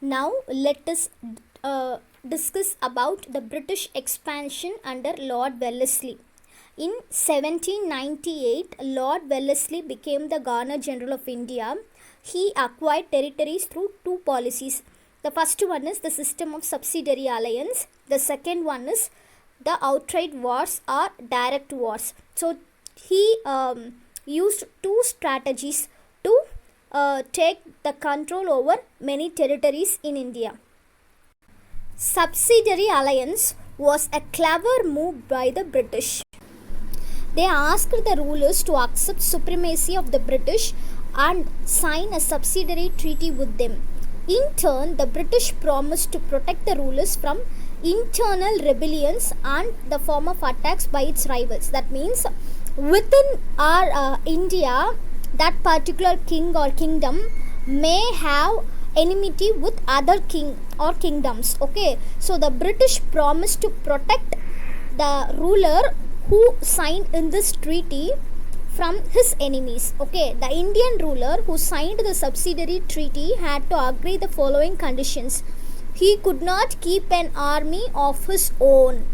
Now let us discuss about the British expansion under Lord Wellesley. In 1798, Lord Wellesley became the Governor General of India. He acquired territories through two policies. The first one is the system of subsidiary alliance. The second one is the outright wars or direct wars. So he used two strategies to take the control over many territories in India. Subsidiary alliance was a clever move by the British. They asked the rulers to accept supremacy of the British and sign a subsidiary treaty with them. In turn, the British promised to protect the rulers from internal rebellions and the form of attacks by its rivals. That means within our India, that particular king or kingdom may have enmity with other king or kingdoms. Okay, so the British promised to protect the ruler who signed in this treaty from his enemies. Okay, the Indian ruler who signed the subsidiary treaty had to agree the following conditions. He could not keep an army of his own.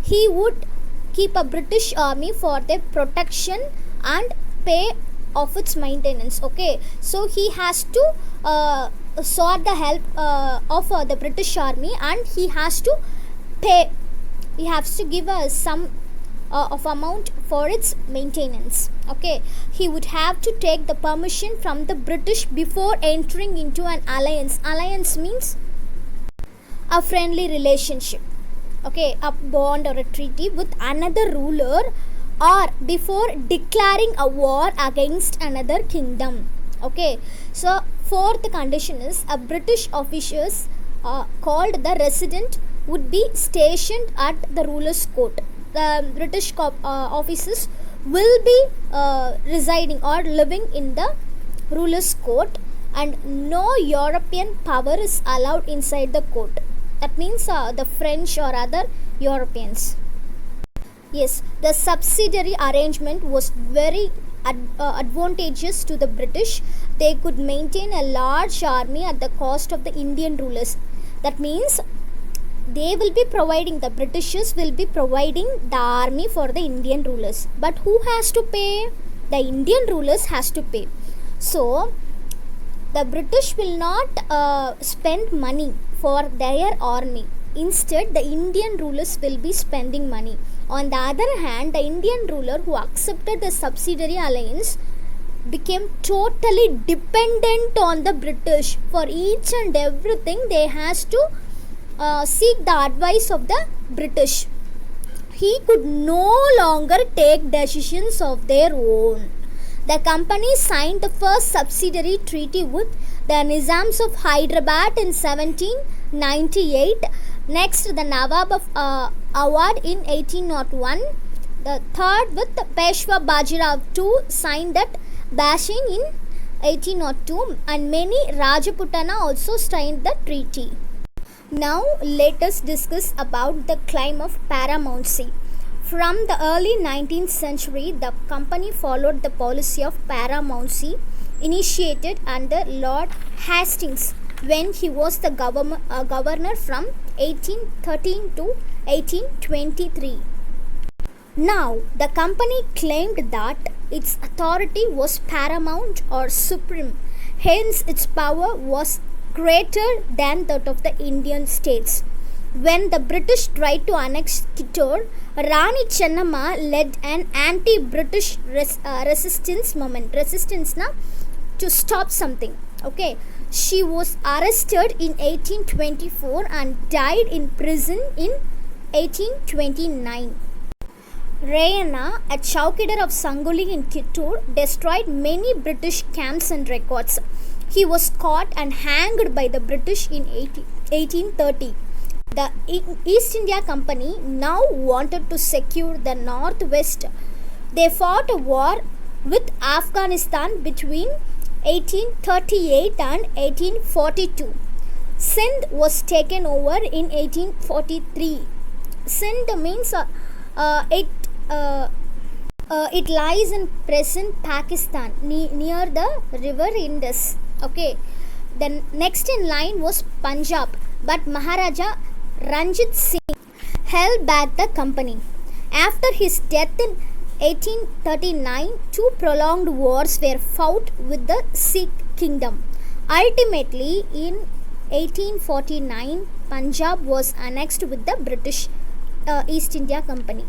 He would keep a British army for their protection and pay of its maintenance. Okay, so he has to sought the help of the British army, and he has to pay. He has to give us some of amount for its maintenance. Okay, he would have to take the permission from the British before entering into an alliance. Alliance means a friendly relationship. Okay, a bond or a treaty with another ruler, or before declaring a war against another kingdom. Okay, so fourth condition is a British officials called the resident would be stationed at the ruler's court. The British officers will be residing or living in the ruler's court, and no European power is allowed inside the court. That means the French or other Europeans. Yes, the subsidiary arrangement was very advantageous to the British. They could maintain a large army at the cost of the Indian rulers. That means they will be providing, the Britishers will be providing the army for the Indian rulers. But who has to pay? The Indian rulers has to pay. So the British will not spend money for their army. Instead, the Indian rulers will be spending money. On the other hand, the Indian ruler who accepted the subsidiary alliance became totally dependent on the British. For each and everything, they has to seek the advice of the British. He could no longer take decisions of their own. The company signed the first subsidiary treaty with the Nizams of Hyderabad in 1798. Next, the Nawab of Awadh in 1801. The third with the Peshwa Bajirao II signed at Bashin in 1802, and many Rajputana also signed the treaty. Now let us discuss about the claim of paramountcy. From the early 19th century, the company followed the policy of paramountcy initiated under Lord Hastings when he was the governor from 1813 to 1823. Now, the company claimed that its authority was paramount or supreme, hence its power was greater than that of the Indian states. When the British tried to annex Kittur, Rani Chennamma led an anti-British resistance movement. Resistance na to stop something. Okay, she was arrested in 1824 and died in prison in 1829. Rayana, a chowkidar of Sangoli in Kittur, destroyed many British camps and records. He was caught and hanged by the British in 1830. The East India Company now wanted to secure the northwest. They fought a war with Afghanistan between 1838 and 1842. Sindh was taken over in 1843. Sindh means it lies in present Pakistan near the river Indus. Okay, The next in line was Punjab, but Maharaja Ranjit Singh held back the company. After his death in 1839, two prolonged wars were fought with the Sikh kingdom. Ultimately, in 1849, Punjab was annexed with the British East India Company.